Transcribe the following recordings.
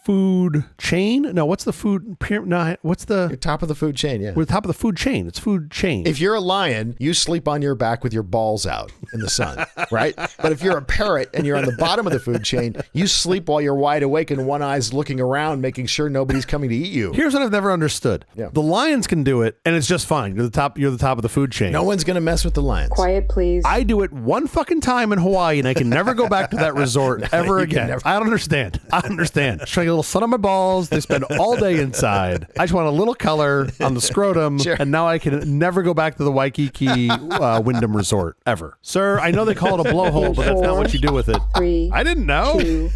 food chain. No, what's the food? No, what's the... You're top of the food chain, yeah. We're the top of the food chain. It's food chain. If you're a lion, you sleep on your back with your balls out in the sun, right? But if you're a parrot and you're on the bottom of the food chain, you sleep while you're wide awake and one eye's looking around, making sure nobody's coming to eat you. Here's what I've never understood. Yeah. The lions can do it, and it's just fine. You're the top of the food chain. No one's going to mess with the lions. Quiet, please. I do it one fucking time in Hawaii, and I can never go back to that resort ever again. I don't understand. I understand. Just trying to get a little sun on my balls. They spend all day inside. I just want a little color on the scrotum, and now I can never go back to the Waikiki Wyndham Resort ever. Sir, I know they call it a blowhole, but that's not what you do with it. 3, I didn't know. 2.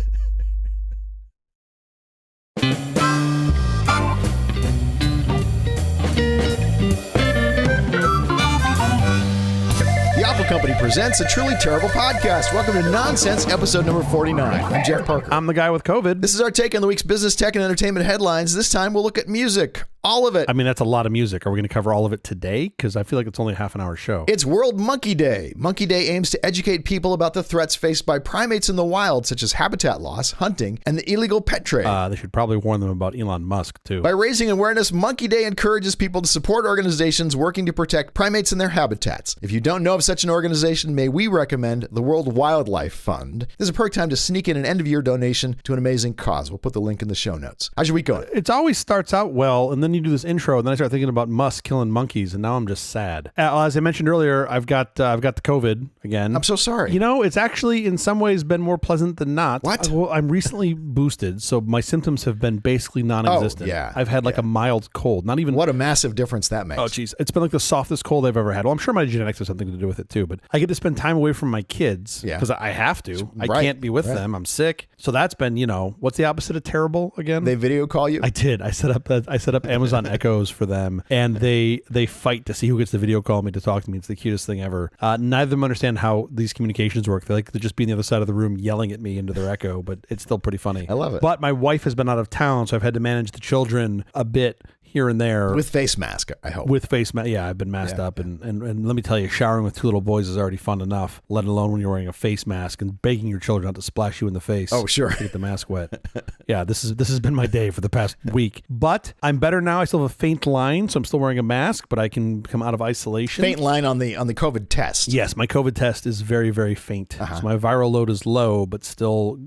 The Apple Company presents a truly terrible podcast. Welcome to Nonsense, episode number 49. I'm Jeff Parker. I'm the guy with COVID. This is our take on the week's business, tech, and entertainment headlines. This time we'll look at music. All of it. I mean, that's a lot of music. Are we going to cover all of it today? Because I feel like it's only a half an hour show. It's World Monkey Day. Monkey Day aims to educate people about the threats faced by primates in the wild, such as habitat loss, hunting, and the illegal pet trade. They should probably warn them about Elon Musk, too. By raising awareness, Monkey Day encourages people to support organizations working to protect primates and their habitats. If you don't know of such an organization, may we recommend the World Wildlife Fund. There's a perfect time to sneak in an end-of-year donation to an amazing cause. We'll put the link in the show notes. How's your week going? It always starts out well, and then you do this intro, and then I start thinking about Musk killing monkeys, and now I'm just sad. As I mentioned earlier, I've got the COVID again. I'm so sorry. You know, it's actually in some ways been more pleasant than not. What? Well, I'm recently boosted, so my symptoms have been basically non-existent. Oh, yeah. I've had like a mild cold, not even... What a massive difference that makes. Oh, geez. It's been like the softest cold I've ever had. Well, I'm sure my genetics have something to do with it, too, but I get to spend time away from my kids because I have to. I can't be with them. I'm sick. So that's been, what's the opposite of terrible again? They video call you? I did. I set up Amazon Echoes for them, and they fight to see who gets the video call me to talk to me. It's the cutest thing ever. Neither of them understand how these communications work. They like to just be on the other side of the room yelling at me into their Echo, but it's still pretty funny. I love it. But my wife has been out of town, so I've had to manage the children a bit here and there. With face mask, I hope. With face mask, yeah, I've been masked up, and let me tell you, showering with two little boys is already fun enough, let alone when you're wearing a face mask and begging your children not to splash you in the face. Oh, sure. To get the mask wet. Yeah, this has been my day for the past week. But I'm better now. I still have a faint line, so I'm still wearing a mask, but I can come out of isolation. Faint line on the COVID test. Yes, my COVID test is very, very faint. So my viral load is low, but still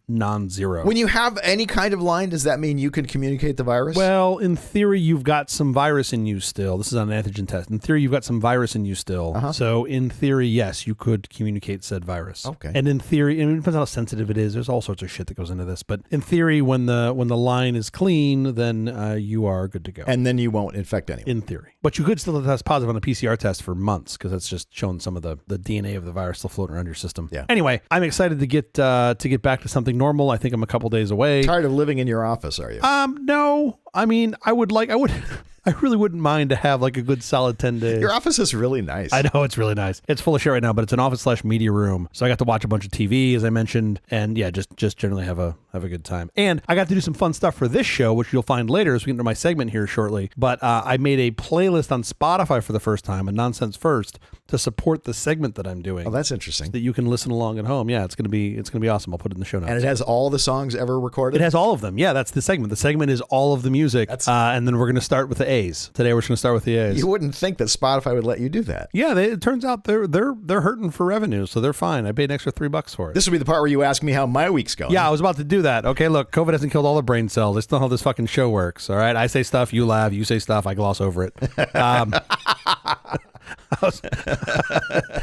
non-zero. When you have any kind of line, does that mean you can communicate the virus? Well, in theory, you've got some virus in you still. This is on an antigen test. In theory, you've got some virus in you still. So in theory, yes, you could communicate said virus. Okay. And in theory, and it depends on how sensitive it is. There's all sorts of shit that goes into this. But in theory, when the line is clean, then you are good to go. And then you won't infect anyone. In theory. But you could still test positive on a PCR test for months because that's just showing some of the DNA of the virus still floating around your system. Yeah. Anyway, I'm excited to get back to something normal. I think I'm a couple days away. Tired of living in your office, are you? No. I mean, I really wouldn't mind to have like a good solid 10 days. Your office is really nice. I know, it's really nice. It's full of shit right now, but it's an office/media room. So I got to watch a bunch of TV, as I mentioned, and yeah, just generally have a good time. And I got to do some fun stuff for this show, which you'll find later as we get into my segment here shortly. But I made a playlist on Spotify for the first time, a Nonsense First, to support the segment that I'm doing. Oh, that's interesting. So that you can listen along at home. Yeah, it's gonna be awesome. I'll put it in the show notes. And it has all the songs ever recorded? It has all of them. Yeah, that's the segment. The segment is all of the music. And then we're going to start with the A's. Today we're just going to start with the A's. You wouldn't think that Spotify would let you do that. Yeah, it turns out they're hurting for revenue, so they're fine. I paid an extra $3 for it. This will be the part where you ask me how my week's going. Yeah, I was about to do that. Okay, look, COVID hasn't killed all the brain cells. I still know how this fucking show works. All right, I say stuff, you laugh. You say stuff, I gloss over it.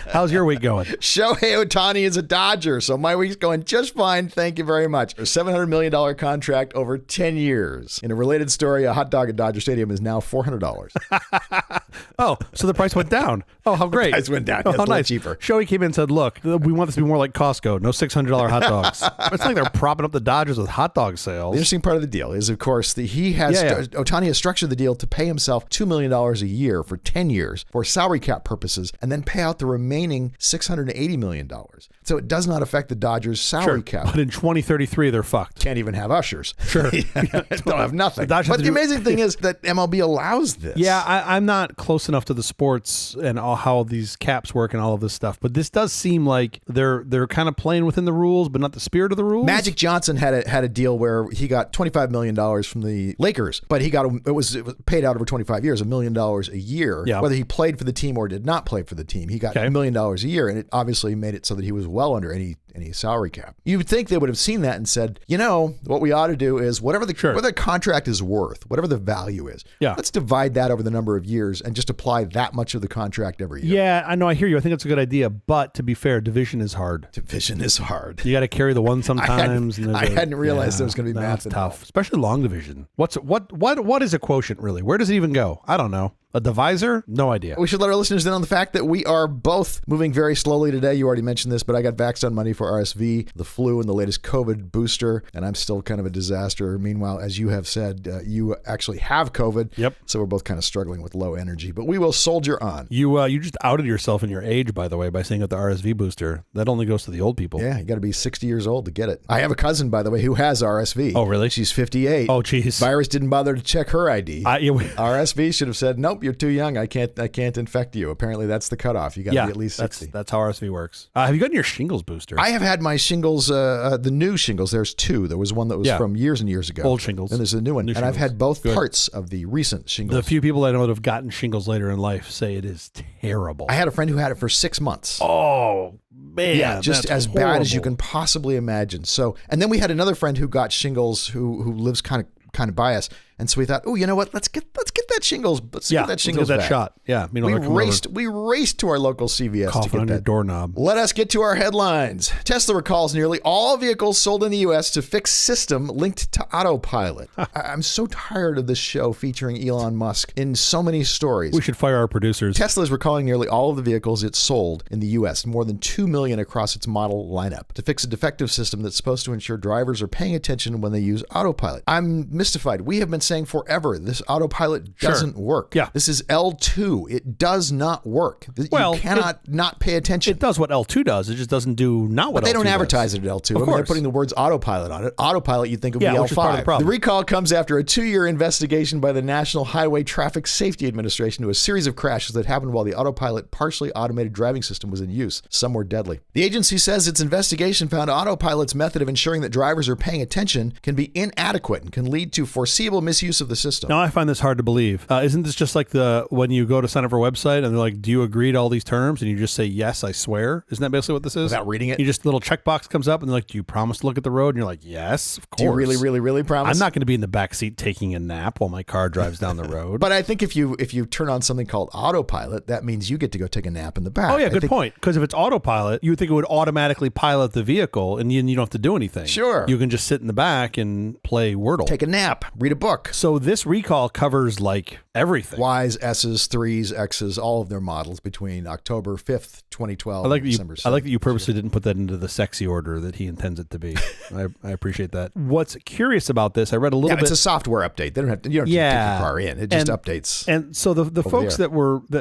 How's your week going? Shohei Ohtani is a Dodger, so my week's going just fine. Thank you very much. A $700 million contract over 10 years. In a related story, a hot dog at Dodger Stadium is now $400. Oh, so the price went down. Oh, how great. The price went down. Oh, yeah, how it's a little nice. cheaper. Shohei came in and said, look, we want this to be more like Costco. No $600 hot dogs. It's like they're propping up the Dodgers with hot dog sales. The interesting part of the deal is, of course, that Ohtani has structured the deal to pay himself $2 million a year for 10 years for salary cap purposes and then pay out the remaining $680 million. So it does not affect the Dodgers' salary cap. But in 2033, they're fucked. Can't even have ushers. Sure. Don't have nothing. But the amazing thing is that MLB allows this. Yeah, I'm not close close enough to the sports and how these caps work and all of this stuff, but this does seem like they're kind of playing within the rules, but not the spirit of the rules. Magic Johnson had a deal where he got $25 million from the Lakers, but it was paid out over 25 years, $1 million a year. Yeah. Whether he played for the team or did not play for the team, he got $1 million a year, and it obviously made it so that he was well under any salary cap. You would think they would have seen that and said, what we ought to do is whatever the contract is worth, whatever the value is, let's divide that over the number of years and just apply that much of the contract every year. Yeah, I know. I hear you. I think it's a good idea. But to be fair, division is hard. Division is hard. You got to carry the one sometimes. I hadn't realized there was going to be math. That's tough, especially long division. What is a quotient really? Where does it even go? I don't know. A divisor? No idea. We should let our listeners in on the fact that we are both moving very slowly today. You already mentioned this, but I got vaxxed on Monday for RSV, the flu, and the latest COVID booster, and I'm still kind of a disaster. Meanwhile, as you have said, you actually have COVID. Yep. So we're both kind of struggling with low energy, but we will soldier on. You just outed yourself in your age, by the way, by saying that the RSV booster. That only goes to the old people. Yeah, you got to be 60 years old to get it. I have a cousin, by the way, who has RSV. Oh, really? She's 58. Oh, geez. Virus didn't bother to check her ID. RSV should have said, nope, you're too young. I can't infect you. Apparently, that's the cutoff. You got to be at least 60. That's how RSV works. Have you gotten your shingles booster? I have had my shingles, the new shingles. There's two. There was one that was from years and years ago. Old shingles. And there's a new one. And I've had both parts of the recent shingles. The few people I know that have gotten shingles later in life say it is terrible. I had a friend who had it for 6 months. Oh, man. Yeah, just as horrible. bad as you can possibly imagine. So, and then we had another friend who got shingles who lives kind of by us. And so we thought, oh, you know what? Let's get that shingles. Let's get that shingles let's get that back. shot. Yeah. We raced to our local CVS coughing to get on that your doorknob. Let us get to our headlines. Tesla recalls nearly all vehicles sold in the U.S. to fix system linked to Autopilot. I'm so tired of this show featuring Elon Musk in so many stories. We should fire our producers. Tesla is recalling nearly all of the vehicles it sold in the U.S., more than 2 million across its model lineup, to fix a defective system that's supposed to ensure drivers are paying attention when they use Autopilot. I'm mystified. We have been saying forever this Autopilot doesn't work. Yeah. This is L2. It does not work. You cannot not pay attention. It does what L2 does. It just doesn't do not what L2 does. But they don't advertise it at L2. They're putting the words Autopilot on it. Autopilot, you'd think of the L5. Which is part of the problem. The recall comes after a 2-year investigation by the National Highway Traffic Safety Administration into a series of crashes that happened while the Autopilot partially automated driving system was in use. Some were deadly. The agency says its investigation found Autopilot's method of ensuring that drivers are paying attention can be inadequate and can lead to foreseeable misuse of the system. Now, I find this hard to believe. Isn't this just like when you go to sign up for a website and they're like, do you agree to all these terms? And you just say, yes, I swear. Isn't that basically what this is? Without reading it? You just, little checkbox comes up and they're like, do you promise to look at the road? And you're like, yes, of course. Do you really, really, really promise? I'm not going to be in the back seat taking a nap while my car drives down the road. But I think if you turn on something called Autopilot, that means you get to go take a nap in the back. Oh, yeah, good point. Because if it's Autopilot, you would think it would automatically pilot the vehicle and you don't have to do anything. Sure. You can just sit in the back and play Wordle. Take a nap, read a book. So this recall covers like everything. Ys, S's, 3s, X's, all of their models between October 5th, 2012 and December 7th. I like that you purposely didn't put that into the sexy order that he intends it to be. I appreciate that. What's curious about this, I read a little bit. It's a software update. You don't have to take your car in. It just updates. And so the folks that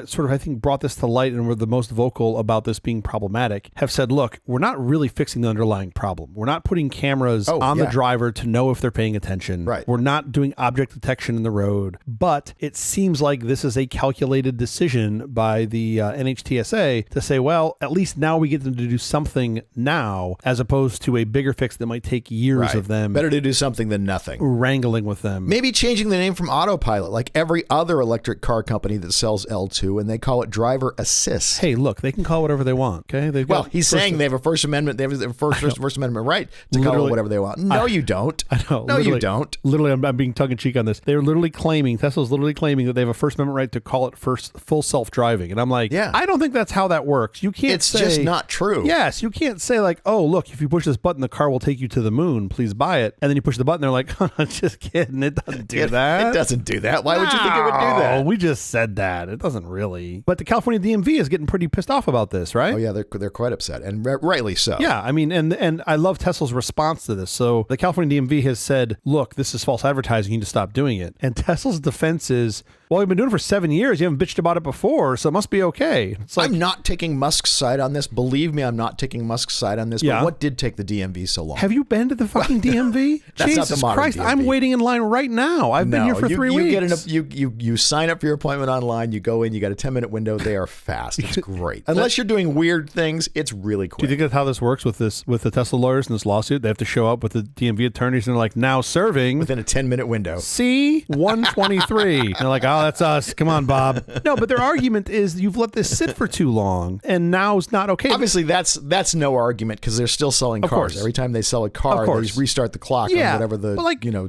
sort of, I think, brought this to light and were the most vocal about this being problematic have said, look, we're not really fixing the underlying problem. We're not putting cameras on the driver to know if they're paying attention. Right. We're not doing object detection in the road. But it seems like this is a calculated decision by the NHTSA to say, well, at least now we get them to do something now, as opposed to a bigger fix that might take years of them. Better to do something than nothing. Wrangling with them. Maybe changing the name from Autopilot, like every other electric car company that sells L2, and they call it driver assist. Hey, look, they can call it whatever they want. Okay. He's saying they have a First Amendment. They have a First Amendment right to call it whatever they want. No, you don't. I know. No, you don't. Literally, I'm being tongue in cheek on this. They're literally claiming, Tesla's literally claiming that they have a First Amendment right to call it full self-driving. And I'm like, I don't think that's how that works. You can't It's just not true. Yes, you can't say like, oh, look, if you push this button, the car will take you to the moon. Please buy it. And then you push the button, they're like, just kidding. It doesn't do that. It doesn't do that. Why would you think it would do that? We just said that. It doesn't really. But the California DMV is getting pretty pissed off about this, right? Oh, yeah, they're quite upset, and rightly so. Yeah, I mean, and I love Tesla's response to this. So the California DMV has said, look, this is false advertising. You need to stop doing it. And Tesla's defense is, well, you've been doing it for 7 years. You haven't bitched about it before, so it must be okay. It's like, I'm not taking Musk's side on this. Believe me, I'm not taking Musk's side on this. Yeah. But what did take the DMV so long? have you been to the fucking DMV? That's not Jesus the modern Christ, DMV. I'm waiting in line right now. I've been here for 3 weeks. You sign up for your appointment online. You go in. You got a 10-minute window. They are fast. It's great. Unless you're doing weird things, it's really quick. Do you think that's how this works with the Tesla lawyers in this lawsuit? They have to show up with the DMV attorneys and they're like, now serving within a 10-minute window? C-123. They're like, oh, that's us. Come on, Bob. No, but their argument is you've let this sit for too long and now it's not okay. Obviously, that's no argument because they're still selling cars. course. Every time they sell a car, they restart the clock on whatever the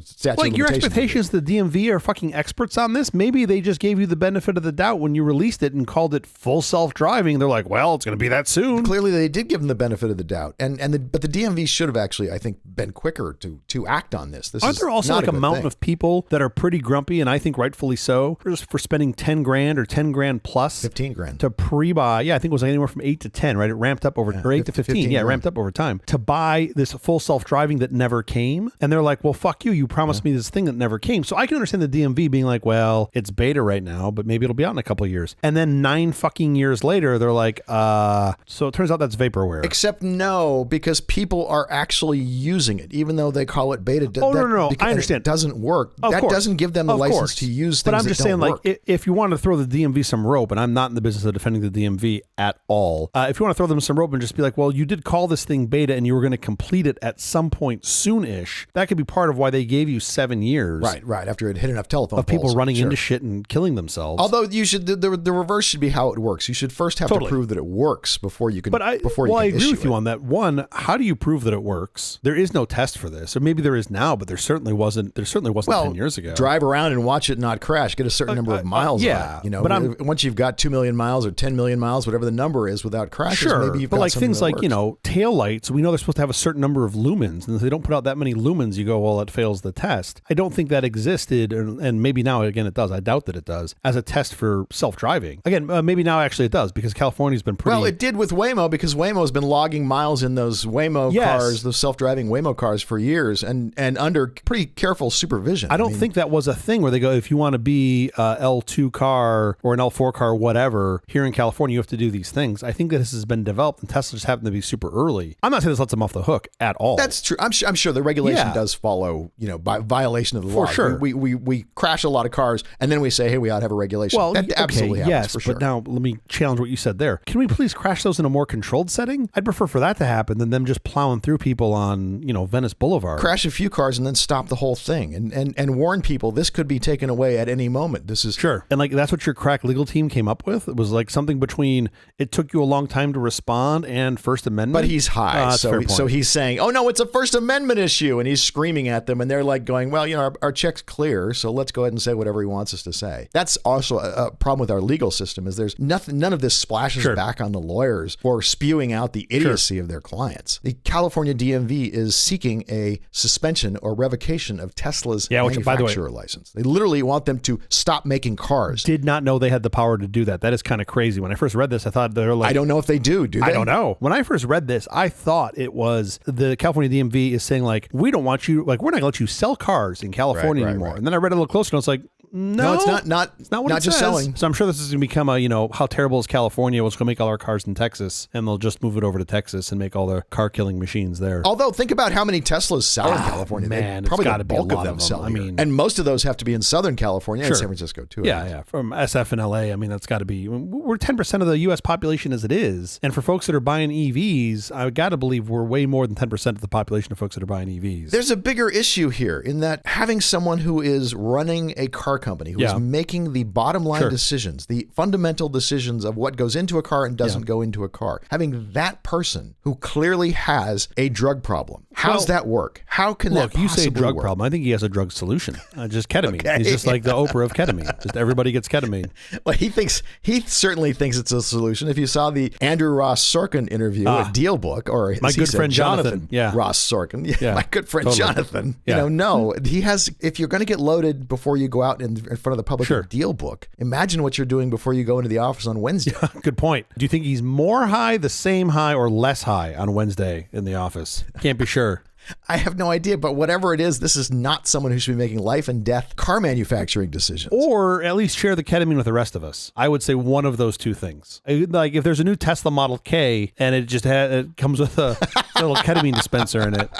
statute of your limitations expectation is the DMV are fucking experts on this. Maybe they just gave you the benefit of the doubt when you released it and called it full self-driving. They're like, well, it's going to be that soon. Clearly, they did give them the benefit of the doubt, but the DMV should have actually, I think, been quicker to act on this. Aren't there also like a mountain of people that are pretty grumpy, and I think rightfully so, just for spending 10 grand or 10 grand plus 15 grand to pre-buy? Yeah, I think it was anywhere from 8 to 10, right? It ramped up over or 8 to 15. Yeah, it ramped up over time to buy this full self-driving that never came. And they're like, well, fuck you. You promised me this thing that never came. So I can understand the DMV being like, well, it's beta right now, but maybe it'll be out in a couple of years. And then 9 fucking years later, they're like, so it turns out that's vaporware. Except no, because people are actually using it, even though they call it beta. No. I understand. It doesn't work. Of that course. Doesn't give them the license to use things. But I'm just saying, work. like, if you want to throw the DMV some rope, and I'm not in the business of defending the DMV at all, if you want to throw them some rope and just be like, well, you did call this thing beta and you were going to complete it at some point soon-ish, that could be part of why they gave you 7 years. Right. After it hit enough telephone of people poles. running into shit and killing themselves. Although you should, the reverse should be how it works. You should first have to prove that it works before you can. But I agree with you on that. One, how do you prove that it works? There is no test for this, or maybe there is now, but there certainly wasn't. 10 years ago. Drive around and watch it not crash. Get a certain number of miles. Yeah, on it, but once you've got 2 million miles or 10 million miles, whatever the number is, without crashes, maybe you've got like something things that like works. tail lights. We know they're supposed to have a certain number of lumens, and if they don't put out that many lumens, you go, well, it fails the test. I don't think that existed, and maybe now again it does. I doubt that it does as a test for self-driving. Again, maybe now actually it does because California's been pretty. Well, it did with Waymo because Waymo's been logging miles in those Waymo cars, those self-driving Waymo cars for years, and under pretty careful supervision. I don't think that was a thing where they go, if you want to be a L2 car or an L4 car, whatever, here in California, you have to do these things. I think that this has been developed and Tesla just happened to be super early. I'm not saying this lets them off the hook at all. That's true. I'm sure the regulation does follow, by violation of the law. For sure. We crash a lot of cars and then we say, hey, we ought to have a regulation. Well, that absolutely happens, yes, for sure. But now let me challenge what you said there. Can we please crash those in a more controlled setting? I'd prefer for that to happen than them just plowing through people on, Venice Boulevard. Crash a few cars and then stop the whole thing and warn people this could be taken away at any moment. This is sure. And like that's what your crack legal team came up with. It was like something between it took you a long time to respond and First Amendment. But he's high, so he's saying, "Oh no, it's a First Amendment issue," and he's screaming at them, and they're like going, "Well, our check's clear, so let's go ahead and say whatever he wants us to say." That's also a problem with our legal system is there's nothing. None of this splashes back on the lawyers for spewing out the idiocy of their clients. The California DMV is seeking a suspension or revocation of Tesla's manufacturer license. They literally want them to stop making cars. Did not know they had the power to do that. That is kind of crazy. When I first read this, I thought they were like, I don't know if they do they? I don't know. When I first read this, I thought it was the California DMV is saying like, we don't want you, like, we're not going to let you sell cars in California anymore. Right. And then I read it a little closer and I was like, no, it's not what not it just says. selling. So I'm sure this is going to become a, how terrible is California? Let's go make all our cars in Texas and they'll just move it over to Texas and make all the car killing machines there. Although think about how many Teslas sell in California. Man, probably it's got the to be a bulk of lot them sell here. and most of those have to be in Southern California and San Francisco too. Yeah. From SF and LA. I mean, that's got to be, we're 10% of the U.S. population as it is. And for folks that are buying EVs, I got to believe we're way more than 10% of the population of folks that are buying EVs. There's a bigger issue here in that having someone who is running a car company, who is making the bottom line decisions, the fundamental decisions of what goes into a car and doesn't go into a car, having that person who clearly has a drug problem. How's that work? How can that possibly you say drug work? problem. I think he has a drug solution. Just ketamine. He's just like the Oprah of ketamine. Just everybody gets ketamine. Well, he certainly thinks it's a solution. If you saw the Andrew Ross Sorkin interview at Deal Book, or my good friend Jonathan Ross Sorkin, my good friend Jonathan, no, he has. If you're going to get loaded before you go out in front of the public at Deal Book, imagine what you're doing before you go into the office on Wednesday. Good point. Do you think he's more high, the same high, or less high on Wednesday in the office? Can't be sure. I have no idea, but whatever it is, this is not someone who should be making life and death car manufacturing decisions. Or at least share the ketamine with the rest of us. I would say one of those two things. Like if there's a new Tesla Model K and it comes with a little ketamine dispenser in it,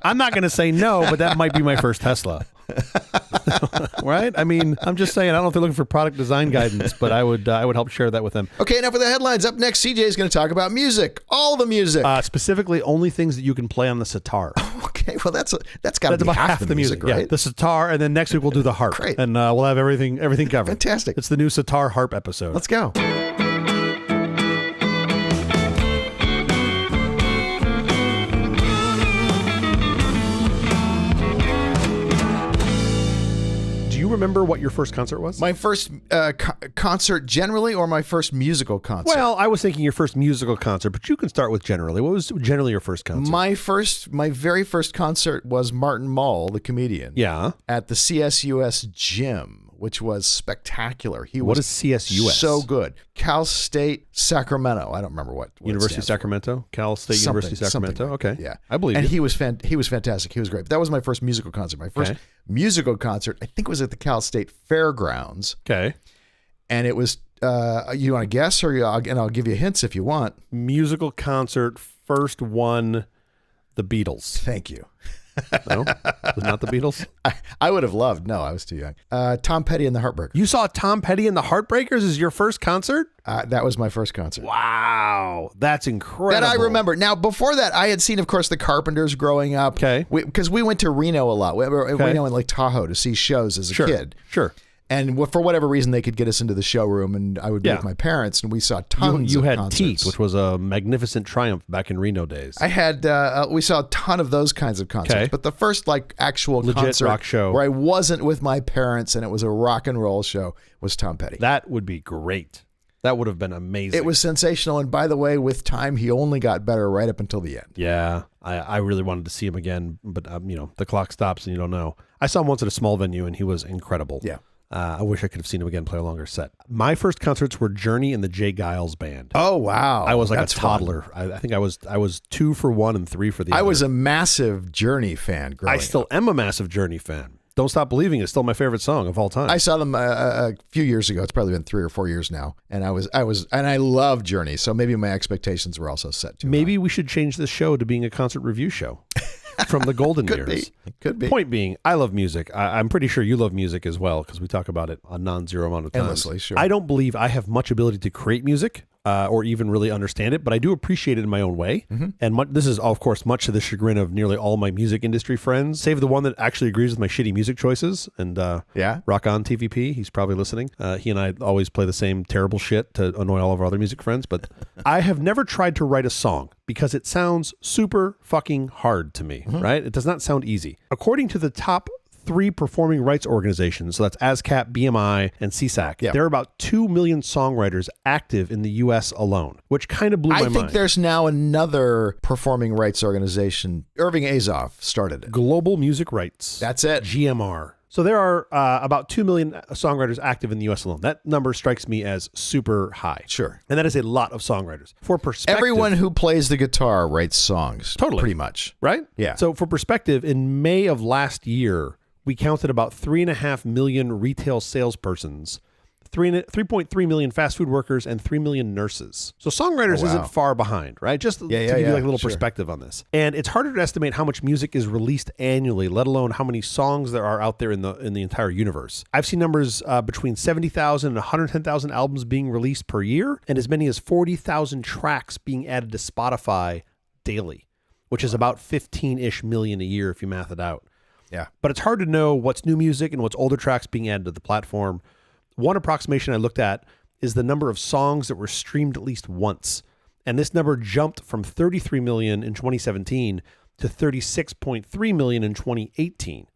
I'm not going to say no, but that might be my first Tesla. Right? I mean, I'm just saying, I don't know if they're looking for product design guidance, but I would help share that with them. Okay, now for the headlines. Up next, CJ is going to talk about music. All the music. Specifically, only things that you can play on the sitar. Okay, well, that's got to be about half the music, right? Yeah, the sitar, and then next week we'll do the harp. Great. And we'll have everything covered. Fantastic. It's the new sitar harp episode. Let's go. Remember what your first concert was? My first concert generally, or my first musical concert? Well, I was thinking your first musical concert, but you can start with generally. What was generally your first concert? My very first concert was Martin Mull, the comedian. Yeah. At the CSUS gym, which was spectacular. What is CSUS? So good. Cal State Sacramento. I don't remember what University of Sacramento? Cal State University Sacramento? Like okay. Yeah. I believe and you. he was fantastic. He was great. But that was my first musical concert. My first musical concert, I think, was at the Cal State Fairgrounds. Okay. And it was, you want to guess, or I'll give you hints if you want. Musical concert, first one, the Beatles. Thank you. No? Was not the Beatles? I would have loved. No, I was too young. Tom Petty and the Heartbreakers. You saw Tom Petty and the Heartbreakers as your first concert? That was my first concert. Wow. That's incredible. That I remember. Now, before that, I had seen, of course, the Carpenters growing up. Okay. Because we went to Reno a lot. Reno and Lake Tahoe to see shows as a kid. Sure. And for whatever reason, they could get us into the showroom, and I would be with my parents, and we saw tons you of had concerts. Teeth, which was a magnificent triumph back in Reno days. I had, we saw a ton of those kinds of concerts. Okay. But the first actual legit concert rock show where I wasn't with my parents and it was a rock and roll show was Tom Petty. That would be great. That would have been amazing. It was sensational. And by the way, with time, he only got better right up until the end. Yeah. I really wanted to see him again, but the clock stops and you don't know. I saw him once at a small venue and he was incredible. Yeah. I wish I could have seen him again play a longer set. My first concerts were Journey and the Jay Giles Band. Oh, wow. I was like That's a toddler. I think I was 2 for 1 and 3 for the other. I was a massive Journey fan growing up. I still am a massive Journey fan. Don't Stop Believing is still my favorite song of all time. I saw them a few years ago. It's probably been 3 or 4 years now. And I love Journey. So maybe my expectations were also set too Maybe high. we should change this show to being a concert review show. From the golden years. Could be. Point being, I love music. I'm pretty sure you love music as well because we talk about it a non-zero amount of times. Endlessly, sure. I don't believe I have much ability to create music or even really understand it, but I do appreciate it in my own way. Mm-hmm. And this is, of course, much to the chagrin of nearly all my music industry friends, save the one that actually agrees with my shitty music choices. And rock on TVP, he's probably listening. He and I always play the same terrible shit to annoy all of our other music friends. But I have never tried to write a song because it sounds super fucking hard to me, right? It does not sound easy. According to the top 3 performing rights organizations, so that's ASCAP, BMI, and CSAC, there are about 2 million songwriters active in the U.S. alone, which kind of blew my mind. I think there's now another performing rights organization. Irving Azoff started it. Global Music Rights. That's it. GMR. So there are about 2 million songwriters active in the U.S. alone. That number strikes me as super high. Sure. And that is a lot of songwriters. For perspective... Everyone who plays the guitar writes songs. Totally. Pretty much. Right? Yeah. So for perspective, in May of last year, we counted about 3.5 million retail salespersons, 3.3 million fast food workers, and 3 million nurses. So songwriters isn't far behind, right? Just to give you like a little perspective on this. And it's harder to estimate how much music is released annually, let alone how many songs there are out there in the entire universe. I've seen numbers between 70,000 and 110,000 albums being released per year, and as many as 40,000 tracks being added to Spotify daily, which is about 15-ish million a year if you math it out. Yeah. But it's hard to know what's new music and what's older tracks being added to the platform. One approximation I looked at is the number of songs that were streamed at least once. And this number jumped from 33 million in 2017 to 36.3 million in 2018.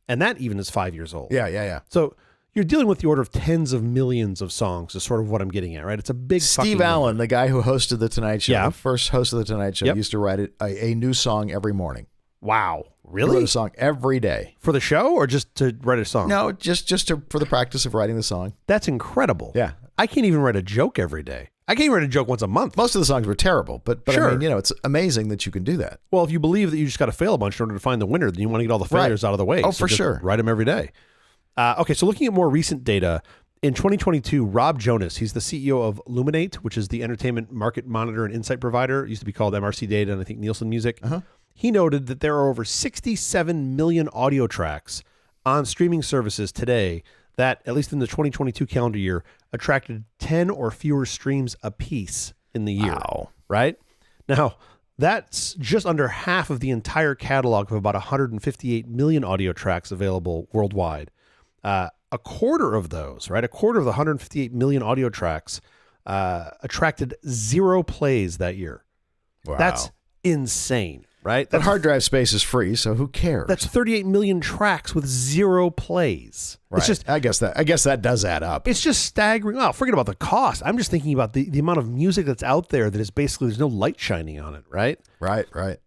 And that even is 5 years old. Yeah. So you're dealing with the order of tens of millions of songs is sort of what I'm getting at, right? It's a big Steve Allen, the guy who hosted The Tonight Show, the first host of The Tonight Show, used to write a new song every morning. Wow. Really? He wrote a song every day. For the show or just to write a song? No, just for the practice of writing the song. That's incredible. Yeah. I can't even write a joke every day. I can't write a joke once a month. Most of the songs were terrible, but Sure. I mean, you know, it's amazing that you can do that. Well, if you believe that you just got to fail a bunch in order to find the winner, then you want to get all the failures out of the way. Oh, So for just sure. Write them every day. Okay, so looking at more recent data, in 2022, Rob Jonas, he's the CEO of Luminate, which is the entertainment market monitor and insight provider. It used to be called MRC Data and I think Nielsen Music. He noted that there are over 67 million audio tracks on streaming services today that, at least in the 2022 calendar year, attracted 10 or fewer streams apiece in the year. Wow. Right? Now, that's just under half of the entire catalog of about 158 million audio tracks available worldwide. A quarter of those, right? A quarter of the 158 million audio tracks attracted 0 plays that year. Wow. That's insane, right? That hard drive space is free, so who cares? That's 38 million tracks with 0 plays. right. It's just, I guess that does add up. it's just staggering. Oh, forget about the cost. I'm just thinking about the amount of music that's out there that is basically, there's no light shining on it, right? Right.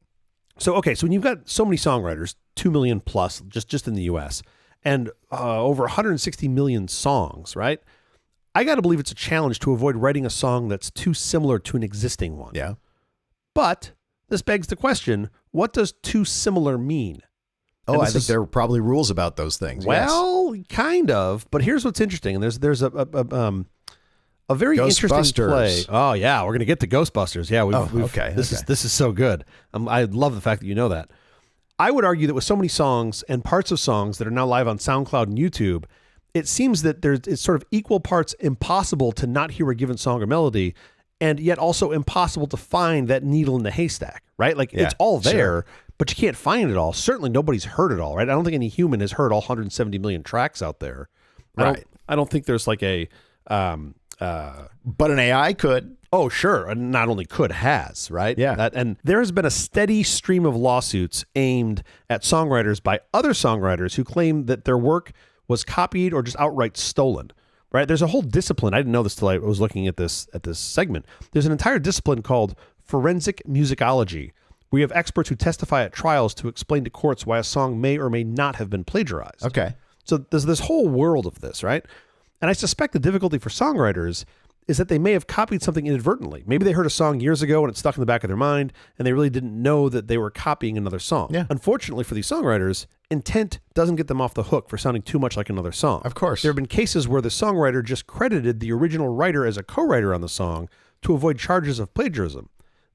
So, okay, so when you've got so many songwriters, 2 million plus just in the U.S., and over 160 million songs, right? I got to believe it's a challenge to avoid writing a song that's too similar to an existing one. Yeah. But this begs the question, what does too similar mean? Oh, And I this think is- there are probably rules about those things. Yes. Well, kind of, but here's what's interesting. And there's a very interesting Ghostbusters. play. Oh yeah, we're gonna get to Ghostbusters. Yeah, okay, This okay. is so good. I love the fact that you know that. I would argue that with so many songs and parts of songs that are now live on SoundCloud and YouTube, it seems that it's sort of equal parts impossible to not hear a given song or melody, and yet also impossible to find that needle in the haystack, right? Like Yeah, it's all there, sure. but you can't find it all. Certainly nobody's heard it all, right? I don't think any human has heard all 170 million tracks out there. Right. I don't think there's like a But an AI could. oh, sure. And not only could, has, right? Yeah. And there has been a steady stream of lawsuits aimed at songwriters by other songwriters who claim that their work was copied or just outright stolen, right? There's a whole discipline. I didn't know this till I was looking at this segment. There's an entire discipline called forensic musicology. We have experts who testify at trials to explain to courts why a song may or may not have been plagiarized. Okay. So there's this whole world of this, right? And I suspect the difficulty for songwriters is that they may have copied something inadvertently. Maybe they heard a song years ago and it stuck in the back of their mind, and they really didn't know that they were copying another song. Yeah. Unfortunately for these songwriters, intent doesn't get them off the hook for sounding too much like another song. Of course. There have been cases where the songwriter just credited the original writer as a co-writer on the song to avoid charges of plagiarism.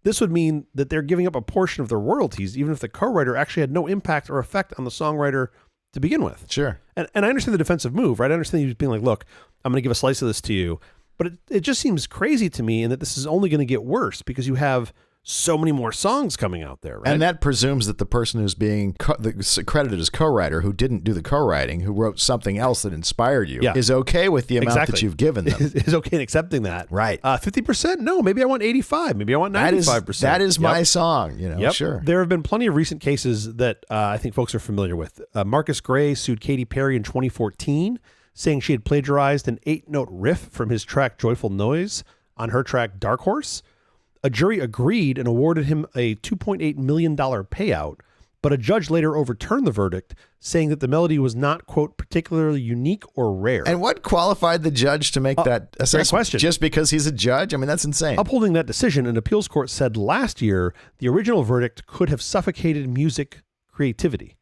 This would mean that they're giving up a portion of their royalties, even if the co-writer actually had no impact or effect on the songwriter to begin with. Sure. And I understand the defensive move, right? I understand you being like, look, I'm going to give a slice of this to you. But it just seems crazy to me, and that this is only going to get worse because you have so many more songs coming out there, right? And that presumes that the person who's being credited as co-writer, who didn't do the co-writing, who wrote something else that inspired you, Yeah. is okay with the amount Exactly. that you've given them. is okay in accepting that. Right. 50%? No, maybe I want 85. Maybe I want 95%. That is my Yep. song, you know, Yep. sure. There have been plenty of recent cases that I think folks are familiar with. Marcus Gray sued Katy Perry in 2014, saying she had plagiarized an 8-note riff from his track Joyful Noise on her track Dark Horse. A jury agreed and awarded him a $2.8 million payout, but a judge later overturned the verdict, saying that the melody was not, quote, particularly unique or rare. And what qualified the judge to make that assessment? question. Just because he's a judge? I mean, that's insane. Upholding that decision, an appeals court said last year the original verdict could have suffocated music creativity,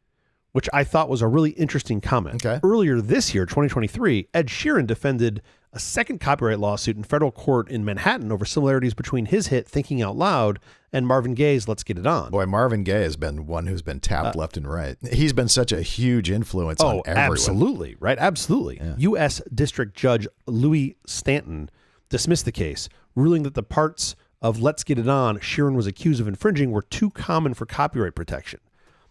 which I thought was a really interesting comment. Okay. Earlier this year, 2023, Ed Sheeran defended a second copyright lawsuit in federal court in Manhattan over similarities between his hit Thinking Out Loud and Marvin Gaye's Let's Get It On. Boy, Marvin Gaye has been one who's been tapped left and right. He's been such a huge influence on everyone. Absolutely, right? Absolutely. U.S. District Judge Louis Stanton dismissed the case, ruling that the parts of Let's Get It On Sheeran was accused of infringing were too common for copyright protection.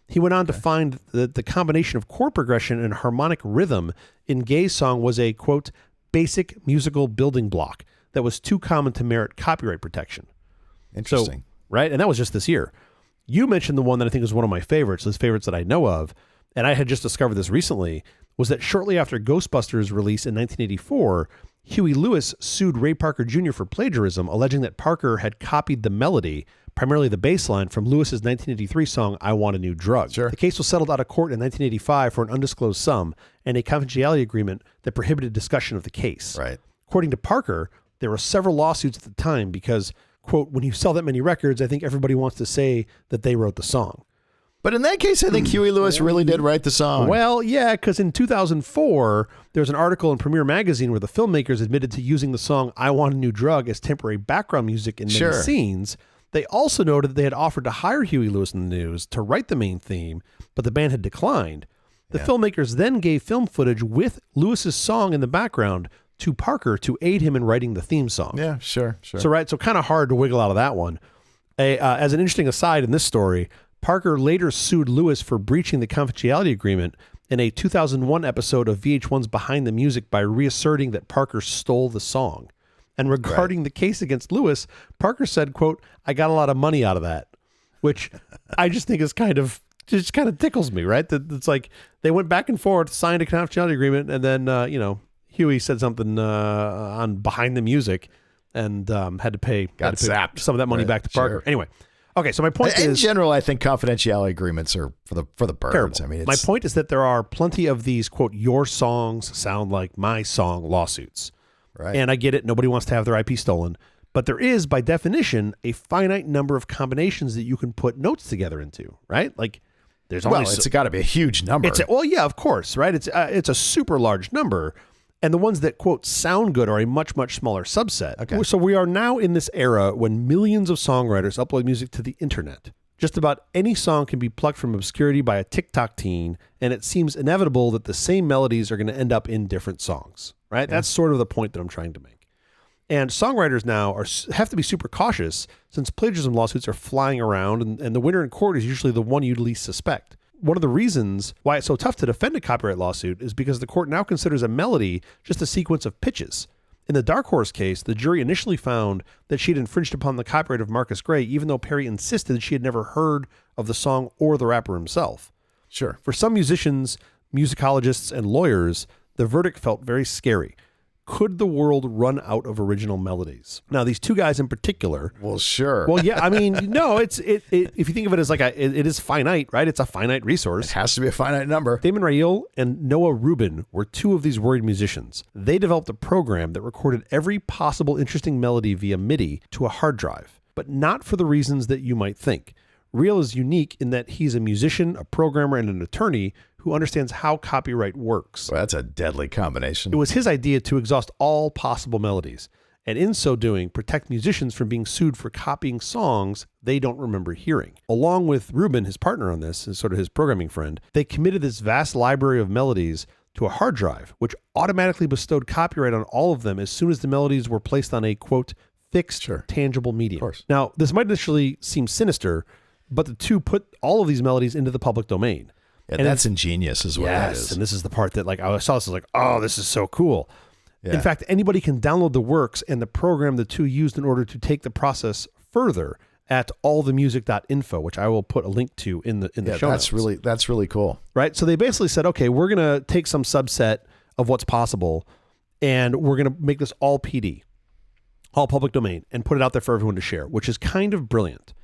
He went on to find that the combination of chord progression and harmonic rhythm in Gaye's song was a, quote, basic musical building block that was too common to merit copyright protection. Interesting. So, right? And that was just this year. You mentioned the one that I think is one of my favorites, those favorites that I know of, and I had just discovered this recently, was that shortly after Ghostbusters' release in 1984, Huey Lewis sued Ray Parker Jr. for plagiarism, alleging that Parker had copied the melody, primarily the bass line, from Lewis's 1983 song, I Want a New Drug. Sure. The case was settled out of court in 1985 for an undisclosed sum and a confidentiality agreement that prohibited discussion of the case. Right. According to Parker, There were several lawsuits at the time because, quote, when you sell that many records, I think everybody wants to say that they wrote the song. But in that case, I think Huey Lewis really did write the song. Well, yeah, because in 2004, there's an article in Premiere Magazine where the filmmakers admitted to using the song I Want a New Drug as temporary background music in many scenes. They also noted that they had offered to hire Huey Lewis and the News to write the main theme, but the band had declined. The filmmakers then gave film footage with Lewis's song in the background to Parker to aid him in writing the theme song. Yeah, sure. So kind of hard to wiggle out of that one. As an interesting aside in this story, Parker later sued Lewis for breaching the confidentiality agreement in a 2001 episode of VH1's Behind the Music by reasserting that Parker stole the song. And regarding the case against Lewis, Parker said, quote, I got a lot of money out of that, which I just think is kind of tickles me, right? That it's like they went back and forth, signed a confidentiality agreement, and then, Huey said something on Behind the Music and had to pay some of that money back to Parker. Sure. Anyway. Okay, so my point is... In general, I think confidentiality agreements are for the birds. Terrible. I mean, my point is that there are plenty of these, quote, your songs sound like my song lawsuits. Right. And I get it. Nobody wants to have their IP stolen. But there is, by definition, a finite number of combinations that you can put notes together into, right? Like, there's only... Well, it's got to be a huge number. Well, yeah, of course, right? It's a super large number. And the ones that, quote, sound good are a much, much smaller subset. Okay. So we are now in this era when millions of songwriters upload music to the internet. Just about any song can be plucked from obscurity by a TikTok teen, and it seems inevitable that the same melodies are going to end up in different songs, right? Yeah. That's sort of the point that I'm trying to make. And songwriters now have to be super cautious since plagiarism lawsuits are flying around, and the winner in court is usually the one you'd least suspect. One of the reasons why it's so tough to defend a copyright lawsuit is because the court now considers a melody just a sequence of pitches. In the Dark Horse case, the jury initially found that she had infringed upon the copyright of Marcus Gray, even though Perry insisted she had never heard of the song or the rapper himself. Sure. For some musicians, musicologists, and lawyers, the verdict felt very scary. Could the world run out of original melodies? Now, these two guys in particular. Well, sure. Well, yeah. I mean, no. If you think of it as like it is finite, right? It's a finite resource. It has to be a finite number. Damon Rael and Noah Rubin were two of these worried musicians. They developed a program that recorded every possible interesting melody via MIDI to a hard drive, but not for the reasons that you might think. Rael is unique in that he's a musician, a programmer, and an attorney who understands how copyright works. Well, that's a deadly combination. It was his idea to exhaust all possible melodies, and in so doing, protect musicians from being sued for copying songs they don't remember hearing. Along with Rubin, his partner on this, sort of his programming friend, they committed this vast library of melodies to a hard drive, which automatically bestowed copyright on all of them as soon as the melodies were placed on a, quote, fixed, tangible medium. Of course. Now, this might initially seem sinister, but the two put all of these melodies into the public domain. And that's ingenious is what that is. And this is the part that like I saw this, I was like, oh, this is so cool. Yeah. In fact, anybody can download the works and the program the two used in order to take the process further at allthemusic.info, which I will put a link to in the show notes. That's really cool. Right? So they basically said, okay, we're going to take some subset of what's possible and we're going to make this all PD, all public domain, and put it out there for everyone to share, which is kind of brilliant.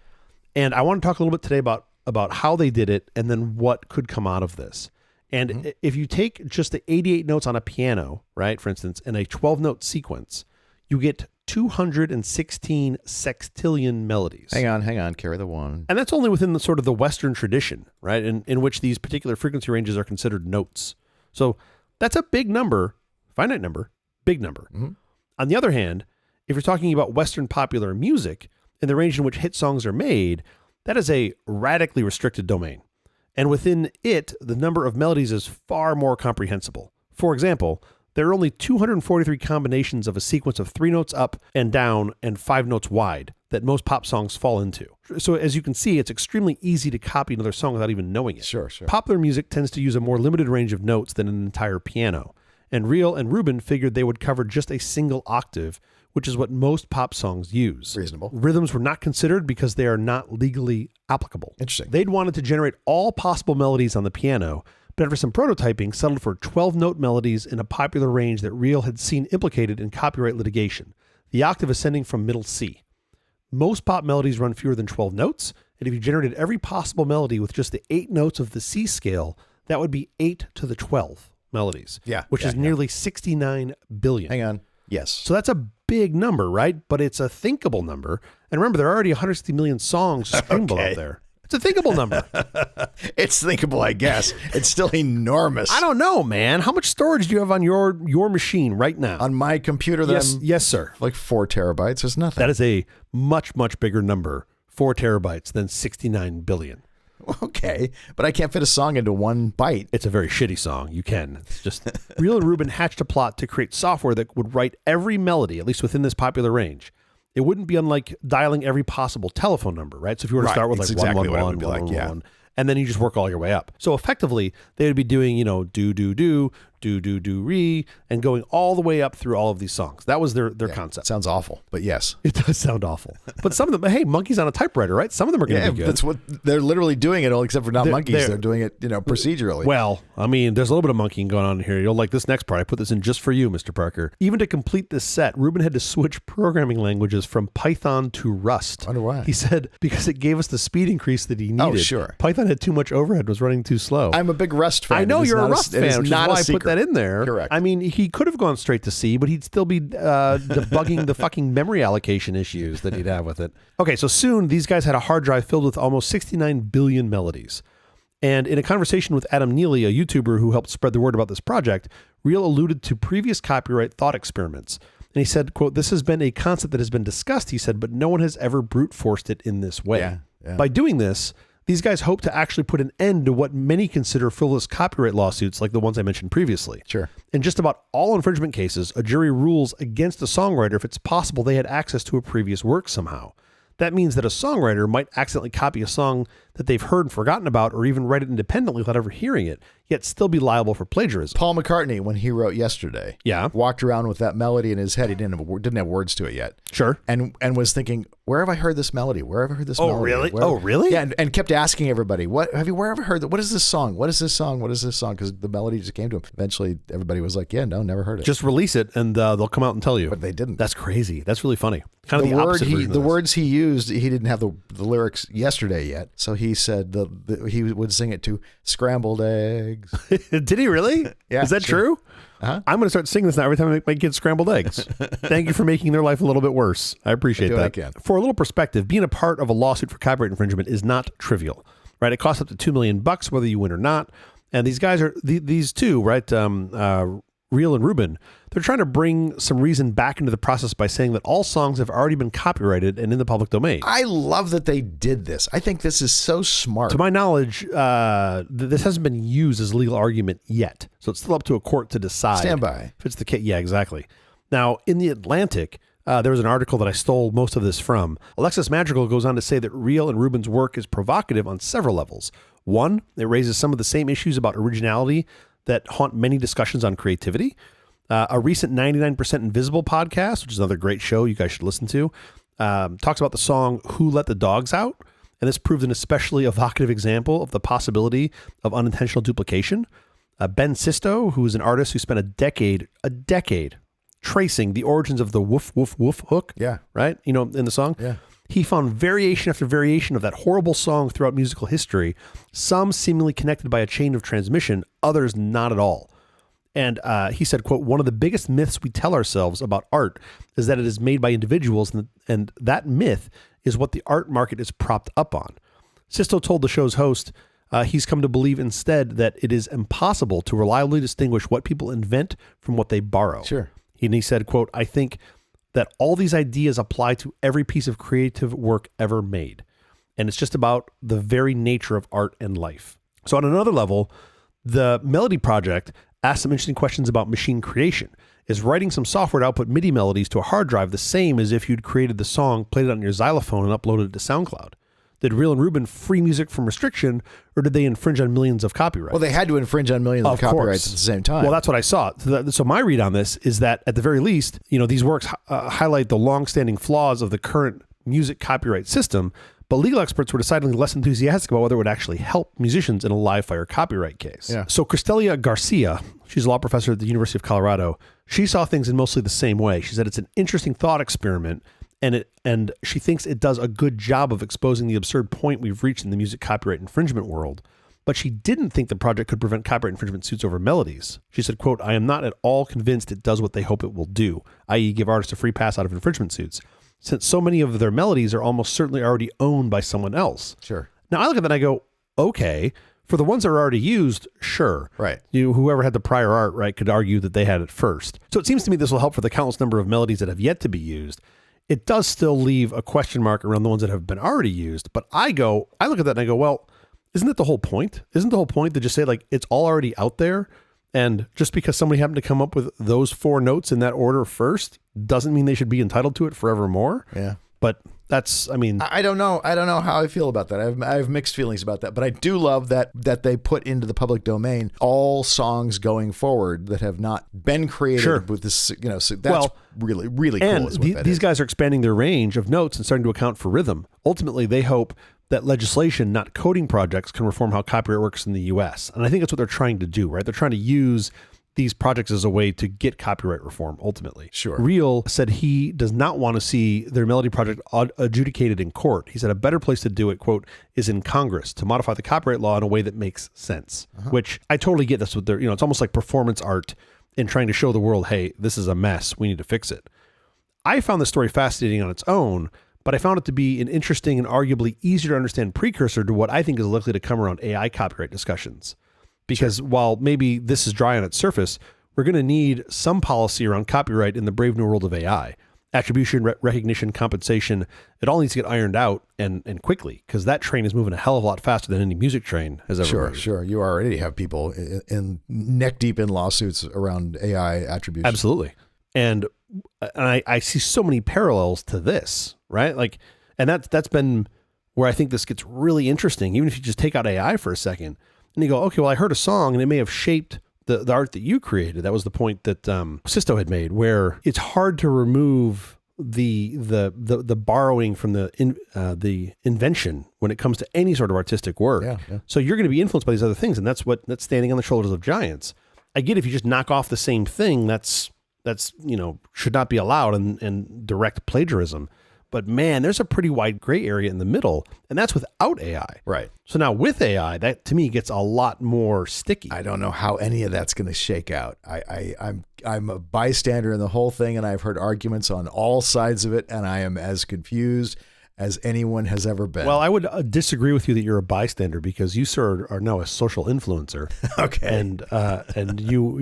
And I want to talk a little bit today about how they did it and then what could come out of this. And if you take just the 88 notes on a piano, right, for instance, in a 12-note sequence, you get 216 sextillion melodies. Hang on, carry the one. And that's only within the sort of the Western tradition, right, in which these particular frequency ranges are considered notes. So that's a big number, finite number, big number. Mm-hmm. On the other hand, if you're talking about Western popular music and the range in which hit songs are made, that is a radically restricted domain. And within it, the number of melodies is far more comprehensible. For example, there are only 243 combinations of a sequence of 3 notes up and down and 5 notes wide that most pop songs fall into. So as you can see, it's extremely easy to copy another song without even knowing it. Sure. Popular music tends to use a more limited range of notes than an entire piano. And Rael and Rubin figured they would cover just a single octave, which is what most pop songs use. Reasonable. Rhythms were not considered because they are not legally applicable. Interesting. They'd wanted to generate all possible melodies on the piano, but after some prototyping, settled for 12-note melodies in a popular range that Rael had seen implicated in copyright litigation, the octave ascending from middle C. Most pop melodies run fewer than 12 notes, and if you generated every possible melody with just the 8 notes of the C scale, that would be 8 to the 12 melodies, which is nearly 69 billion. Hang on. Yes. So that's a big number, right? But it's a thinkable number. And remember, there are already 160 million songs streamable out there. It's a thinkable number. It's thinkable, I guess. It's still enormous. I don't know, man. How much storage do you have on your machine right now? On my computer, yes, sir. Like 4 terabytes is nothing. That is a much, much bigger number, 4 terabytes, than 69 billion. Okay, but I can't fit a song into 1 byte. It's a very shitty song. You can. It's just Real and Rubin hatched a plot to create software that would write every melody, at least within this popular range. It wouldn't be unlike dialing every possible telephone number, right? So if you were to start with like 111, 111, and then you just work all your way up. So effectively, they would be doing, do, re, and going all the way up through all of these songs. That was their concept. Sounds awful, but yes. It does sound awful. But some of them, hey, monkeys on a typewriter, right? Some of them are going to be good. That's what they're literally doing it, all except for not monkeys. They're doing it, procedurally. Well, I mean, there's a little bit of monkeying going on here. You'll like this next part. I put this in just for you, Mr. Parker. Even to complete this set, Rubin had to switch programming languages from Python to Rust. I wonder why. He said, because it gave us the speed increase that he needed. Oh, sure. Python had too much overhead, was running too slow. I'm a big Rust fan. I know you're a Rust fan, which is why I put that in there. Correct. I mean, he could have gone straight to C, but he'd still be debugging the fucking memory allocation issues that he'd have with it. Okay, so soon these guys had a hard drive filled with almost 69 billion melodies. And in a conversation with Adam Neely, a YouTuber who helped spread the word about this project, Real alluded to previous copyright thought experiments. And he said, quote, "This has been a concept that has been discussed," he said, "but no one has ever brute forced it in this way." Yeah. By doing this, these guys hope to actually put an end to what many consider frivolous copyright lawsuits like the ones I mentioned previously. Sure. In just about all infringement cases, a jury rules against a songwriter if it's possible they had access to a previous work somehow. That means that a songwriter might accidentally copy a song that they've heard and forgotten about, or even write it independently without ever hearing it, yet still be liable for plagiarism. Paul McCartney, when he wrote Yesterday, walked around with that melody in his head. He didn't have words to it yet. Sure. And was thinking, where have I heard this melody? Where have I heard this melody? Really? Oh, really? Yeah, and kept asking everybody, where have you heard that? What is this song? What is this song? What is this song? Because the melody just came to him. Eventually, everybody was like, yeah, no, never heard it. Just release it, and they'll come out and tell you. But they didn't. That's crazy. That's really funny. Kind of the opposite version of the this. words he used, he didn't have the lyrics Yesterday yet. So he said he would sing it to scrambled eggs. Did he really? Yeah. Is that true? Uh-huh. I'm going to start singing this now every time I make my kids scrambled eggs. Thank you for making their life a little bit worse. I appreciate that. I can. For a little perspective, being a part of a lawsuit for copyright infringement is not trivial, right? It costs up to $2 million whether you win or not. And these guys are these two, right? Real and Rubin, they're trying to bring some reason back into the process by saying that all songs have already been copyrighted and in the public domain. I love that they did this. I think this is so smart. To my knowledge, this hasn't been used as a legal argument yet. So it's still up to a court to decide. Stand by. If it's the case. Yeah, exactly. Now, in The Atlantic, there was an article that I stole most of this from. Alexis Madrigal goes on to say that Real and Rubin's work is provocative on several levels. One, it raises some of the same issues about originality that haunt many discussions on creativity. A recent 99% Invisible podcast, which is another great show you guys should listen to, talks about the song Who Let the Dogs Out? And this proved an especially evocative example of the possibility of unintentional duplication. Ben Sisto, who is an artist who spent a decade tracing the origins of the woof, woof, woof hook. Yeah. Right? In the song. Yeah. He found variation after variation of that horrible song throughout musical history, some seemingly connected by a chain of transmission, others not at all. And he said, quote, "One of the biggest myths we tell ourselves about art is that it is made by individuals, and that myth is what the art market is propped up on." Sisto told the show's host he's come to believe instead that it is impossible to reliably distinguish what people invent from what they borrow. Sure. And he said, quote, "I think that all these ideas apply to every piece of creative work ever made. And it's just about the very nature of art and life." So on another level, the Melody Project asked some interesting questions about machine creation. Is writing some software to output MIDI melodies to a hard drive the same as if you'd created the song, played it on your xylophone, and uploaded it to SoundCloud? Did Real and Rubin free music from restriction, or did they infringe on millions of copyrights? Well, they had to infringe on millions of copyrights at the same time. Well, that's what I saw. So my read on this is that at the very least, these works highlight the long-standing flaws of the current music copyright system, but legal experts were decidedly less enthusiastic about whether it would actually help musicians in a live fire copyright case. Yeah. So Cristelia Garcia, she's a law professor at the University of Colorado, she saw things in mostly the same way. She said it's an interesting thought experiment, and she thinks it does a good job of exposing the absurd point we've reached in the music copyright infringement world. but she didn't think the project could prevent copyright infringement suits over melodies. She said, quote, "I am not at all convinced it does what they hope it will do, i.e. give artists a free pass out of infringement suits, since so many of their melodies are almost certainly already owned by someone else." Sure. Now I look at that and I go, okay, for the ones that are already used, sure. Right. Whoever had the prior art, right, could argue that they had it first. So it seems to me this will help for the countless number of melodies that have yet to be used. It does still leave a question mark around the ones that have been already used. But I look at that and I go, well, isn't that the whole point? Isn't the whole point to just say, like, it's all already out there? And just because somebody happened to come up with those 4 notes in that order first doesn't mean they should be entitled to it forevermore. Yeah. But that's, I mean, I don't know. I don't know how I feel about that. I have mixed feelings about that, but I do love that they put into the public domain all songs going forward that have not been created with this, so that's really, really cool. And these guys are expanding their range of notes and starting to account for rhythm. Ultimately, they hope that legislation, not coding projects, can reform how copyright works in the US. And I think that's what they're trying to do, right? They're trying to use these projects as a way to get copyright reform, ultimately. Sure. Real said he does not want to see their melody project adjudicated in court. He said a better place to do it, quote, is in Congress to modify the copyright law in a way that makes sense, which I totally get. That's what they're, it's almost like performance art in trying to show the world, hey, this is a mess. We need to fix it. I found the story fascinating on its own, but I found it to be an interesting and arguably easier to understand precursor to what I think is likely to come around AI copyright discussions. Because while maybe this is dry on its surface, we're going to need some policy around copyright in the brave new world of AI. Attribution, recognition, compensation, it all needs to get ironed out and quickly, because that train is moving a hell of a lot faster than any music train has ever moved. Sure. You already have people in neck deep in lawsuits around AI attribution. Absolutely. And I see so many parallels to this, right? Like, and that's been where I think this gets really interesting, even if you just take out AI for a second. And you go, okay, well, I heard a song and it may have shaped the art that you created. That was the point that Sisto had made, where it's hard to remove the borrowing from the invention when it comes to any sort of artistic work. Yeah. So you're going to be influenced by these other things, and that's standing on the shoulders of giants. I get if you just knock off the same thing, that's should not be allowed and direct plagiarism. But man, there's a pretty wide gray area in the middle, and that's without AI. Right. So now with AI, that to me gets a lot more sticky. I don't know how any of that's going to shake out. I'm a bystander in the whole thing, and I've heard arguments on all sides of it, and I am as confused as anyone has ever been. Well, I would disagree with you that you're a bystander, because you, sir, are now a social influencer. Okay. And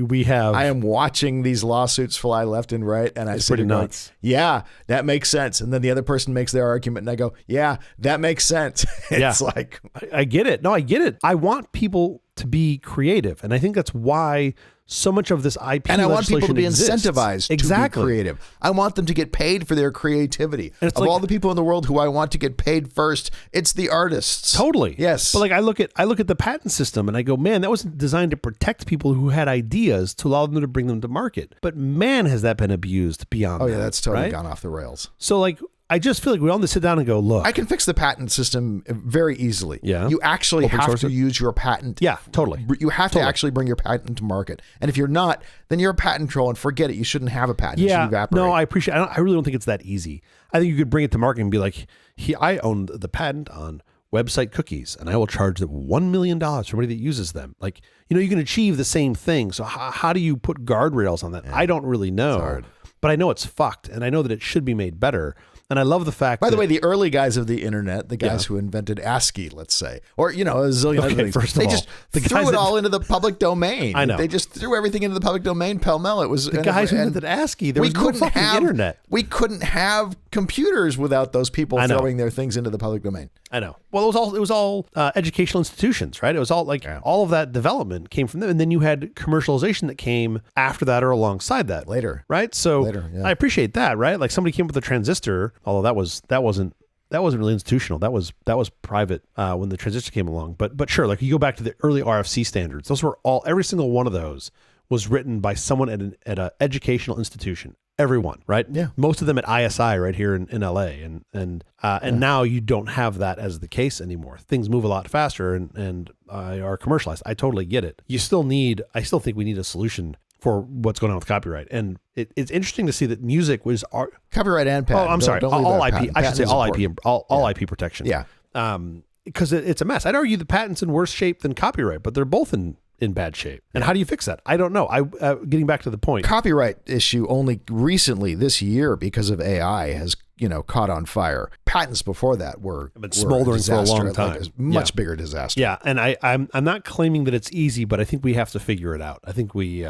we have... I am watching these lawsuits fly left and right, and I sit pretty going, nuts. yeah, that makes sense. And then the other person makes their argument, and I go, yeah, that makes sense. It's like... I get it. No, I get it. I want people to be creative, and I think that's why so much of this IP and I want people to be exists. incentivized to be creative. I want them to get paid for their creativity. Of all the people in the world who I want to get paid first, it's the artists. Totally. Yes. But like I look at the patent system and I go, man, that was designed to protect people who had ideas to allow them to bring them to market. But man, has that been abused beyond that. Oh yeah, that's totally right? gone off the rails. So like, I just feel like we all need to sit down and go, look. I can fix the patent system very easily. Yeah. You actually have to use your patent. Yeah, totally. You have to actually bring your patent to market. And if you're not, then you're a patent troll and forget it. You shouldn't have a patent. Yeah. It should evaporate. No, I appreciate it. I really don't think it's that easy. I think you could bring it to market and be like, I own the patent on website cookies, and I will charge them $1 million for anybody that uses them. Like, you can achieve the same thing. So how do you put guardrails on that? Yeah. I don't really know. It's hard. But I know it's fucked, and I know that it should be made better. And I love the fact By the way, the early guys of the internet, the guys who invented ASCII, let's say, or, a zillion other things, they just threw it all into the public domain. I know. They just threw everything into the public domain pell-mell. It was the guys who invented ASCII. There was no fucking internet. We couldn't have computers without those people throwing their things into the public domain. I know. Well, it was all educational institutions, right? It was all all of that development came from them, and then you had commercialization that came after that or alongside that later, right? So yeah. I appreciate that, right? Like somebody came up with a transistor, although that wasn't really institutional. That was private when the transistor came along. But sure, like you go back to the early RFC standards. Those were every single one of those was written by someone at an educational institution. Everyone, right? Yeah. Most of them at ISI right here in LA. And now you don't have that as the case anymore. Things move a lot faster and are commercialized. I totally get it. I still think we need a solution for what's going on with copyright. And it's interesting to see that music was copyright and patent. Oh, I'm sorry. All IP. I should say all IP. All IP protection. Yeah. because it's a mess. I'd argue the patent's in worse shape than copyright, but they're both in bad shape. And how do you fix that? I don't know. Getting back to the point. Copyright issue only recently this year because of AI has, caught on fire. Patents before that were smoldering for a long time. Like a much bigger disaster. Yeah. And I'm not claiming that it's easy, but I think we have to figure it out. I think we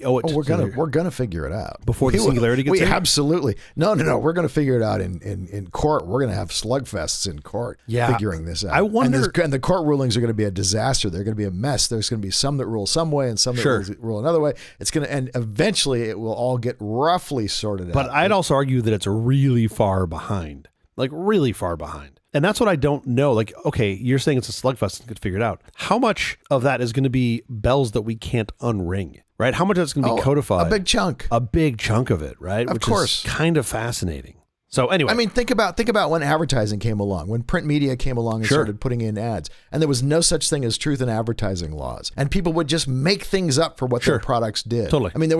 owe it to we're gonna figure it out before the singularity gets in? Absolutely. No. We're gonna figure it out in court. We're gonna have slugfests in court figuring this out. I wonder, and the court rulings are gonna be a disaster. They're gonna be a mess. There's gonna be some that rule some way and some that rule another way. And eventually it will all get roughly sorted out. But I'd also argue that it's really far behind. Like really far behind. And that's what I don't know. Like, okay, you're saying it's a slugfest and could figure it out. How much of that is going to be bells that we can't unring, right? How much of that's going to be codified? A big chunk. A big chunk of it, right? Of course. Is kind of fascinating. So anyway. I mean, think about when advertising came along, when print media came along and started putting in ads, and there was no such thing as truth in advertising laws. And people would just make things up for what their products did. Totally. I mean,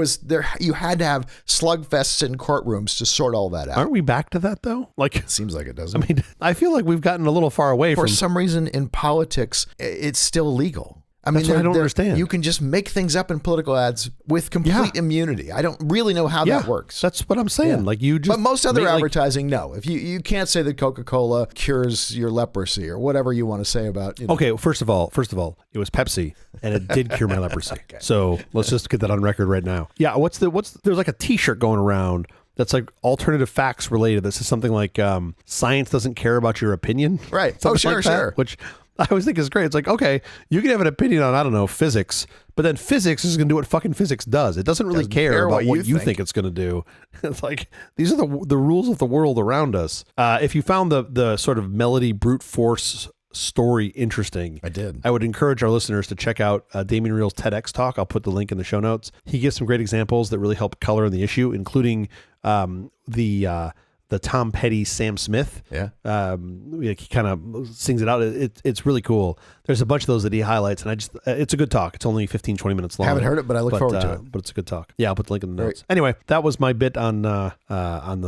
you had to have slugfests in courtrooms to sort all that out. Aren't we back to that though? Like, it seems like it doesn't. I mean, I feel like we've gotten a little far away for some reason in politics, it's still legal. I mean, that's what I don't understand. You can just make things up in political ads with complete immunity. I don't really know how that works. That's what I'm saying. Like but most other advertising, no. If you can't say that Coca-Cola cures your leprosy or whatever you want to say about. Okay, first of all, it was Pepsi, and it did cure my leprosy. Okay. So let's just get that on record right now. Yeah. There's like a T-shirt going around that's like alternative facts related. This is something like science doesn't care about your opinion. Right. Something Sure. Which I always think is great. It's like, okay, you can have an opinion on, I don't know, physics, but then physics is going to do what fucking physics does. It doesn't really care about what you think it's going to do. It's like, these are the rules of the world around us. If you found the sort of melody brute force story interesting, I did. I would encourage our listeners to check out Damien Reel's TEDx talk. I'll put the link in the show notes. He gives some great examples that really help color in the issue, including the Tom Petty, Sam Smith. Yeah. He kind of sings it out. It's really cool. There's a bunch of those that he highlights, and it's a good talk. It's only 15, 20 minutes long. I haven't heard it, but I look forward to it. But it's a good talk. Yeah, I'll put the link in the notes. Anyway, that was my bit on the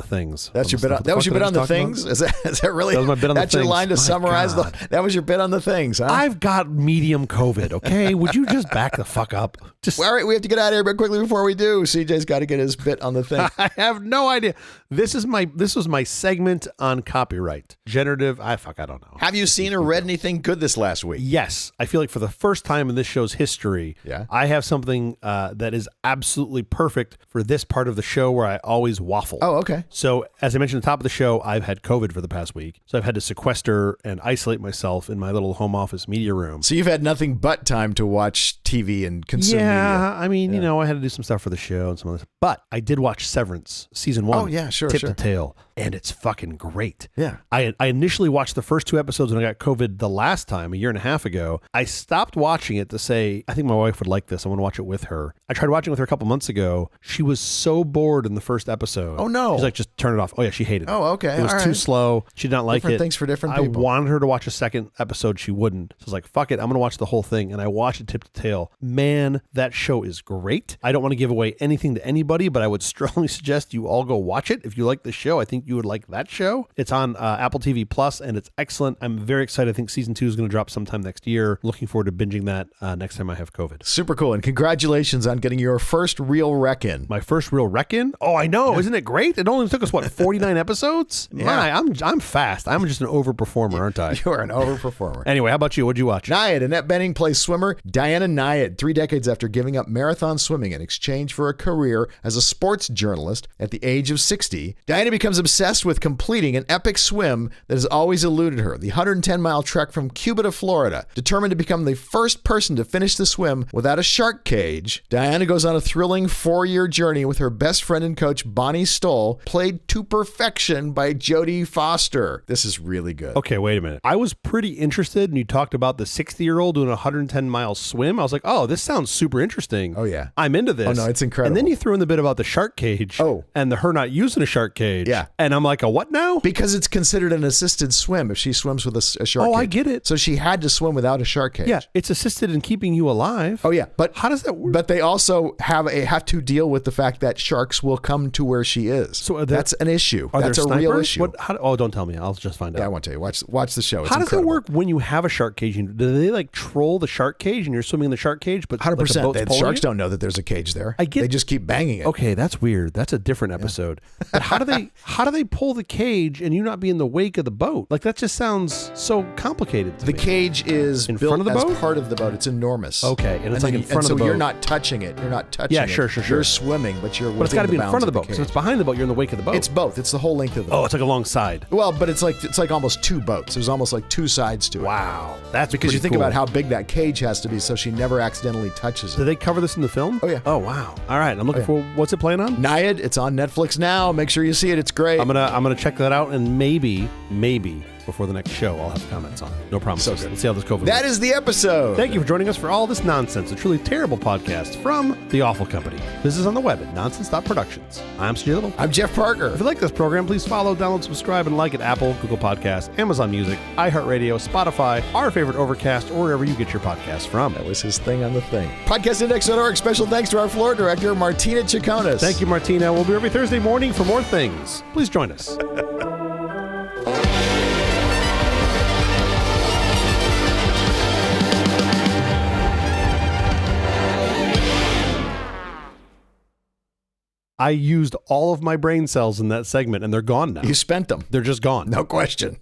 things. That's your bit on, that was your bit on the things? Is that really? That was my bit on the things. That's your line to summarize? That was your bit on the things, huh? I've got medium COVID, okay? Would you just back the fuck up? All right, we have to get out of here, but quickly before we do, CJ's got to get his bit on the thing. I have no idea. This was my segment on copyright. Generative, I don't know. Have you seen or read anything good this last week? Yes. I feel like for the first time in this show's history, I have something that is absolutely perfect for this part of the show where I always waffle. Oh, okay. So as I mentioned at the top of the show, I've had COVID for the past week. So I've had to sequester and isolate myself in my little home office media room. So you've had nothing but time to watch TV and consume media. I mean, I had to do some stuff for the show and some other stuff. But I did watch Severance, season 1. Oh, yeah, sure. Tip to tail. And it's fucking great. Yeah. I initially watched the first 2 episodes when I got COVID the last time, a year and a half ago. I stopped watching it to say, I think my wife would like this. I want to watch it with her. I tried watching it with her a couple months ago. She was so bored in the first episode. Oh, no. She's like, just turn it off. Oh, yeah, she hated it. Oh, okay. It was too slow. She did not like it. Different things for different people. I wanted her to watch a second episode. She wouldn't. So I was like, fuck it. I'm going to watch the whole thing. And I watched it tip to tail. Man, that show is great. I don't want to give away anything to anybody, but I would strongly suggest you all go watch it. If you like the show, I think you would like that show. It's on Apple TV Plus, and it's excellent. I'm very excited. I think season 2 is going to drop sometime next year. Looking forward to binging that next time I have COVID. Super cool. And congratulations on getting your first real rec-in. My first real rec-in? Oh, I know. Isn't it great? It only took us, 49 episodes? Yeah. I'm fast. I'm just an overperformer, aren't I? You are an overperformer. Anyway, how about you? What'd you watch? Nayad, Annette Bening plays swimmer Diana Nayad, 3 decades after giving up marathon swimming in exchange for a career as a sports journalist at the age of 60. Diana becomes obsessed with completing an epic swim that has always eluded her, the 110-mile trek from Cuba to Florida. Determined to become the first person to finish the swim without a shark cage, Diana goes on a thrilling 4-year journey with her best friend and coach, Bonnie Stoll, played to perfection by Jodie Foster. This is really good. Okay, wait a minute. I was pretty interested, and you talked about the 60-year-old doing a 110-mile swim. I was like, oh, this sounds super interesting. Oh, yeah. I'm into this. Oh, no, it's incredible. And then you threw in the bit about the shark cage. Oh. And her not using a shark cage. Yeah. And I'm like, a what now? Because it's considered an assisted swim if she swims with a shark cage. I get it. So she had to swim without a shark cage. Yeah, it's assisted in keeping you alive. Oh, yeah. But how does that work? But they also have to deal with the fact that sharks will come to where she is. So that's an issue. Are That's there a real snipers? issue. Don't tell me. I'll just find out. Yeah, I won't tell you. Watch the show. It's how does incredible. it work when you have a shark cage? Do they like troll the shark cage and you're swimming in the shark cage? But 100%. Like the sharks don't know that there's a cage there. They just keep banging it. Okay, that's weird. That's a different episode. But how do they pull the cage and you not be in the wake of the boat? Like that just sounds so complicated to The me. cage is in built front of the as boat? part of the boat. It's enormous. Okay, and it's like in front of the boat. So you're not touching it. You're not touching it. Yeah, sure. You're swimming, but you're But it's got to be in front of the boat. cage. So it's behind the boat. You're in the wake of the boat. It's both. It's the whole length of the boat. Oh, it's like alongside. Well, but it's like almost two boats. There's almost like two sides to it. Wow, that's because you think cool. about how big that cage has to be, so she never accidentally touches Do it. they cover this in the film? Oh, yeah. Oh wow. All right, I'm looking for what's it playing on? Naiad, it's on Netflix now. Make sure you see it. It's great. I'm gonna check that out and maybe before the next show I'll have comments on it. No promises. Let's see how this COVID That works. is the episode. Thank you for joining us for all this nonsense, a truly terrible podcast from The Awful Company. This is on the web at nonsense.productions. I'm CJ Little. I'm Jeff Parker. If you like this program, please follow, download, subscribe, and like at Apple, Google Podcasts, Amazon Music, iHeartRadio, Spotify, our favorite Overcast, or wherever you get your podcasts from. That was his thing on the thing. Podcastindex.org. Special thanks to our floor director, Martina Chaconis. Thank you, Martina. We'll be every Thursday morning for more things. Please join us. I used all of my brain cells in that segment, and they're gone now. You spent them. They're just gone. No question.